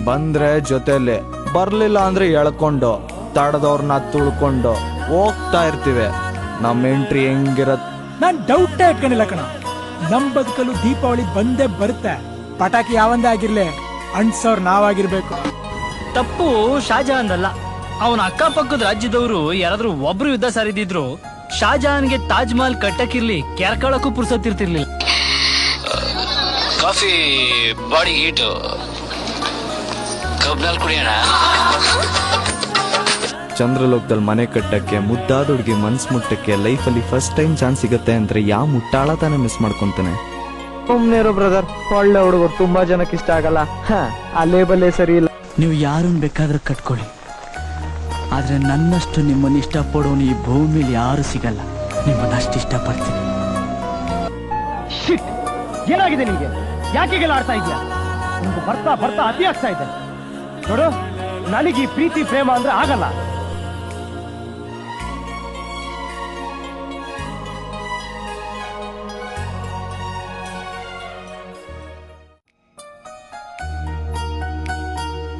ಬಂದ್ರೆ ಜೊತೆಲಿ, ಬರ್ಲಿಲ್ಲ ಅಂದ್ರೆ ಎಳ್ಕೊಂಡು ತಡದವ್ರನ್ನ ತುಳ್ಕೊಂಡು ಹೋಗ್ತಾ ಇರ್ತೀವಿ. ನಮ್ ಎಂಟ್ರಿ ಹೆಂಗಿರತ್ ನಾನ್ ಡೌಟೇ ಇಟ್ಕೊಂಡಿಲ್ಲ ಕಣ. ನಮ್ ಬದುಕಲು ದೀಪಾವಳಿ ಬಂದೇ ಬರುತ್ತೆ. ಪಟಾಕಿ ಯಾವಂದೇ ಆಗಿರ್ಲಿ, ಅಣ್ಸೋರ್ ನಾವಾಗಿರ್ಬೇಕು. ತಪ್ಪು ಶಾಜಹಾನ್ ಅಲ್ಲ, ಅವನ ಅಕ್ಕಪಕ್ಕದ ರಾಜ್ಯದವರು ಯಾರಾದ್ರೂ ಒಬ್ರು ಯುದ್ಧ ಸಾರಿದಿದ್ರು ಶಾಜಹಾನ್ಗೆ ತಾಜ್ ಮಹಲ್ ಕಟ್ಟಕ್ಕಿರ್ಲಿ ಕೆರ್ಕಳಕ್ಕೂ ಪುರ್ಸತ್ತಿರ್ತಿರ್ಲಿಲ್ಲ. ಕಾಫಿ ಬಾಡಿ ಹೀಟ್ ಕಬ್ನಲ್ಲಿ ಕುಡಿಯೋಣ. ಚಂದ್ರಲೋಕದಲ್ಲಿ ಮನೆ ಕಟ್ಟಕ್ಕೆ, ಮುದ್ದಾದ ಹುಡುಗಿ ಮನ್ಸ್ ಮುಟ್ಟಕ್ಕೆ ಲೈಫಲ್ಲಿ ಫಸ್ಟ್ ಟೈಮ್ ಚಾನ್ಸ್ ಸಿಗತ್ತೆ ಅಂದ್ರೆ ಯಾವ ಮುಟ್ಟಾಳ ತಾನೇ ಮಿಸ್ ಮಾಡ್ಕೊಂತಾನೆ. ಸುಮ್ನೇರು ಬ್ರದರ್, ಒಳ್ಳೆ ಹುಡುಗರು ತುಂಬಾ ಜನಕ್ಕೆ ಇಷ್ಟ ಆಗಲ್ಲ. ಆ ಲೇಬಲ್ಲೇ ಸರಿ ಇಲ್ಲ. ನೀವು ಯಾರನ್ನ ಬೇಕಾದ್ರೂ ಕಟ್ಕೊಳ್ಳಿ, ಆದ್ರೆ ನನ್ನಷ್ಟು ನಿಮ್ಮನ್ನ ಇಷ್ಟಪಡೋನು ಈ ಭೂಮಿಲಿ ಯಾರು ಸಿಗಲ್ಲ. ನಿಮ್ಮನ್ನ ಅಷ್ಟು ಇಷ್ಟಪಡ್ತೀನಿ. ಏನಾಗಿದೆ ನಿಮ್ಗೆ? ಯಾಕೆಗೆಲ್ಲ ಆಡ್ತಾ ಇದೆಯಾ? ನಿಮ್ಗೆ ಬರ್ತಾ ಬರ್ತಾ ಅತಿ ಆಗ್ತಾ ಇದೆ ನೋಡು. ನನಗೆ ಈ ಪ್ರೀತಿ ಪ್ರೇಮ ಅಂದ್ರೆ ಆಗಲ್ಲ.